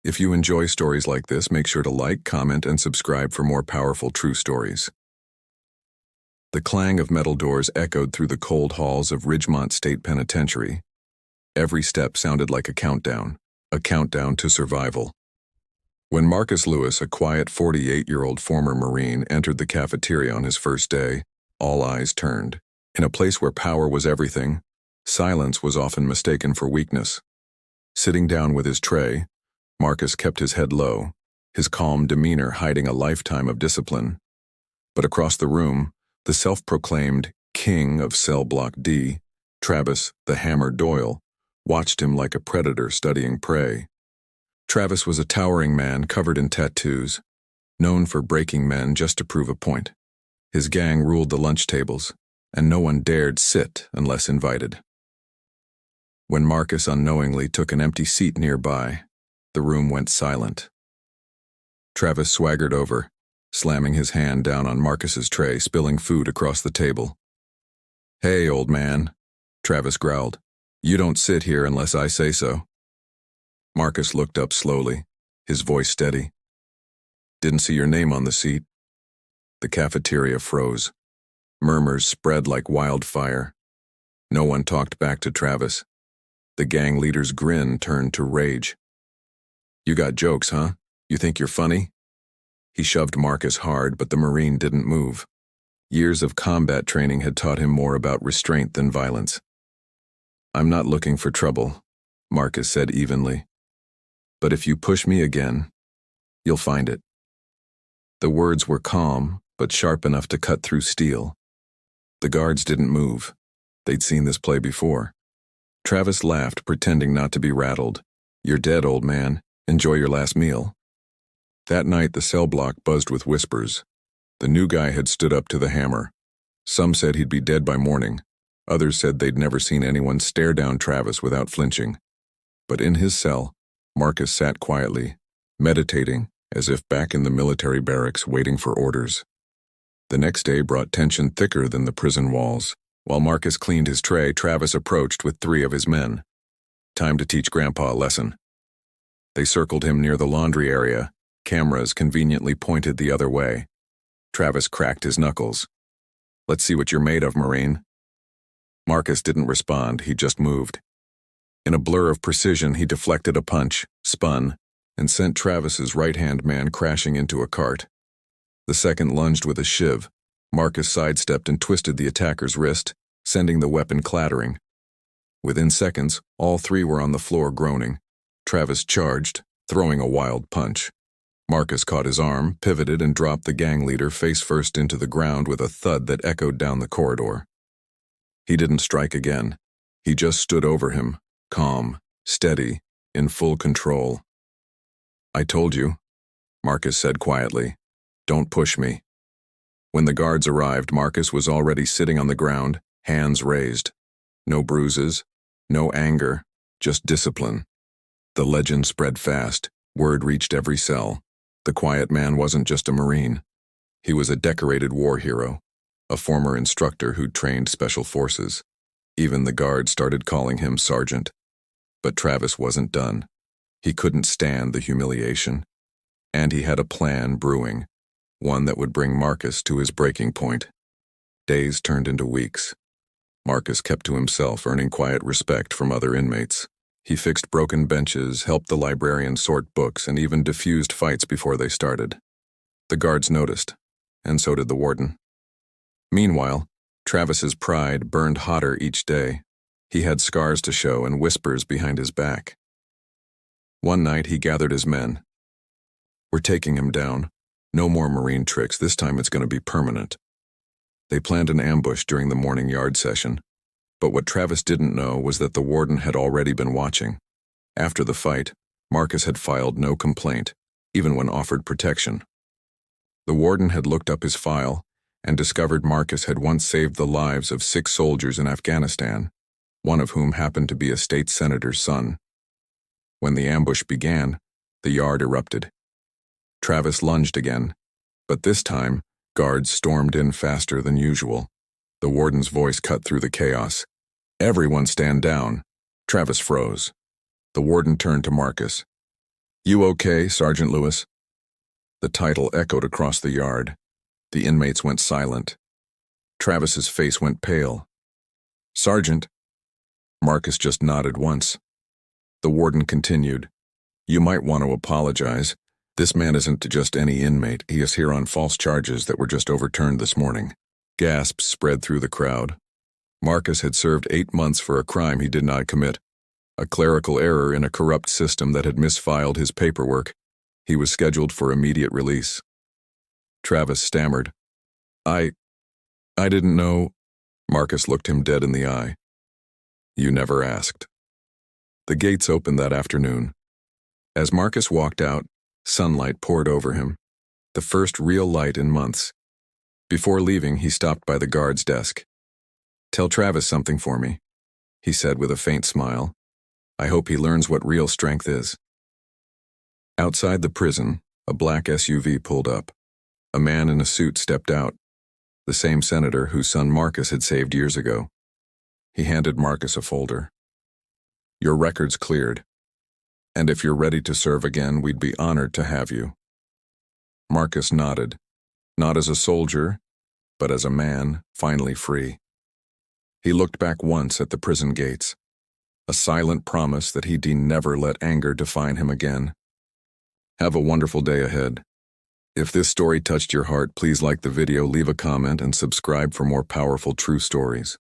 If you enjoy stories like this, make sure to like, comment, and subscribe for more powerful true stories. The clang of metal doors echoed through the cold halls of Ridgemont State Penitentiary. Every step sounded like a countdown to survival. When Marcus Lewis, a quiet 48-year-old former Marine, entered the cafeteria on his first day, all eyes turned. In a place where power was everything, silence was often mistaken for weakness. Sitting down with his tray, Marcus kept his head low, his calm demeanor hiding a lifetime of discipline. But across the room, the self-proclaimed king of Cell Block D, Travis the Hammer Doyle, watched him like a predator studying prey. Travis was a towering man covered in tattoos, known for breaking men just to prove a point. His gang ruled the lunch tables, and no one dared sit unless invited. When Marcus unknowingly took an empty seat nearby, the room went silent. Travis swaggered over, slamming his hand down on Marcus's tray, spilling food across the table. "Hey, old man," Travis growled. "You don't sit here unless I say so." Marcus looked up slowly, his voice steady. "Didn't see your name on the seat." The cafeteria froze. Murmurs spread like wildfire. No one talked back to Travis. The gang leader's grin turned to rage. "You got jokes, huh? You think you're funny?" He shoved Marcus hard, but the Marine didn't move. Years of combat training had taught him more about restraint than violence. "I'm not looking for trouble," Marcus said evenly. "But if you push me again, you'll find it." The words were calm, but sharp enough to cut through steel. The guards didn't move. They'd seen this play before. Travis laughed, pretending not to be rattled. "You're dead, old man. Enjoy your last meal." That night, the cell block buzzed with whispers. The new guy had stood up to the hammer. Some said he'd be dead by morning. Others said they'd never seen anyone stare down Travis without flinching. But in his cell, Marcus sat quietly, meditating, as if back in the military barracks waiting for orders. The next day brought tension thicker than the prison walls. While Marcus cleaned his tray, Travis approached with 3 of his men. Time to teach Grandpa a lesson. They circled him near the laundry area. Cameras conveniently pointed the other way. Travis cracked his knuckles. "Let's see what you're made of, Marine." Marcus didn't respond, he just moved. In a blur of precision, he deflected a punch, spun, and sent Travis's right-hand man crashing into a cart. The second lunged with a shiv. Marcus sidestepped and twisted the attacker's wrist, sending the weapon clattering. Within seconds, all 3 were on the floor groaning. Travis charged, throwing a wild punch. Marcus caught his arm, pivoted, and dropped the gang leader face first into the ground with a thud that echoed down the corridor. He didn't strike again. He just stood over him, calm, steady, in full control. "I told you," Marcus said quietly. "Don't push me." When the guards arrived, Marcus was already sitting on the ground, hands raised. No bruises, no anger, just discipline. The legend spread fast. Word reached every cell. The quiet man wasn't just a Marine. He was a decorated war hero, a former instructor who'd trained special forces. Even the guards started calling him Sergeant. But Travis wasn't done. He couldn't stand the humiliation. And he had a plan brewing, one that would bring Marcus to his breaking point. Days turned into weeks. Marcus kept to himself, earning quiet respect from other inmates. He fixed broken benches, helped the librarian sort books, and even diffused fights before they started. The guards noticed, and so did the warden. Meanwhile, Travis's pride burned hotter each day. He had scars to show and whispers behind his back. One night he gathered his men. "We're taking him down. No more Marine tricks, this time it's going to be permanent." They planned an ambush during the morning yard session. But what Travis didn't know was that the warden had already been watching. After the fight, Marcus had filed no complaint, even when offered protection. The warden had looked up his file and discovered Marcus had once saved the lives of 6 soldiers in Afghanistan, one of whom happened to be a state senator's son. When the ambush began, the yard erupted. Travis lunged again, but this time, guards stormed in faster than usual. The warden's voice cut through the chaos. "Everyone stand down." Travis froze. The warden turned to Marcus. "You okay, Sergeant Lewis?" The title echoed across the yard. The inmates went silent. Travis's face went pale. "Sergeant." Marcus just nodded once. The warden continued, "You might want to apologize. This man isn't just any inmate. He is here on false charges that were just overturned this morning." Gasps spread through the crowd. Marcus had served 8 months for a crime he did not commit, a clerical error in a corrupt system that had misfiled his paperwork. He was scheduled for immediate release. Travis stammered, I didn't know." Marcus looked him dead in the eye. "You never asked." The gates opened that afternoon. As Marcus walked out, sunlight poured over him, the first real light in months. Before leaving, he stopped by the guard's desk. "Tell Travis something for me," he said with a faint smile. "I hope he learns what real strength is." Outside the prison, a black SUV pulled up. A man in a suit stepped out, the same senator whose son Marcus had saved years ago. He handed Marcus a folder. "Your record's cleared, and if you're ready to serve again, we'd be honored to have you." Marcus nodded, not as a soldier, but as a man finally free. He looked back once at the prison gates, a silent promise that he'd never let anger define him again. Have a wonderful day ahead. If this story touched your heart, please like the video, leave a comment, and subscribe for more powerful true stories.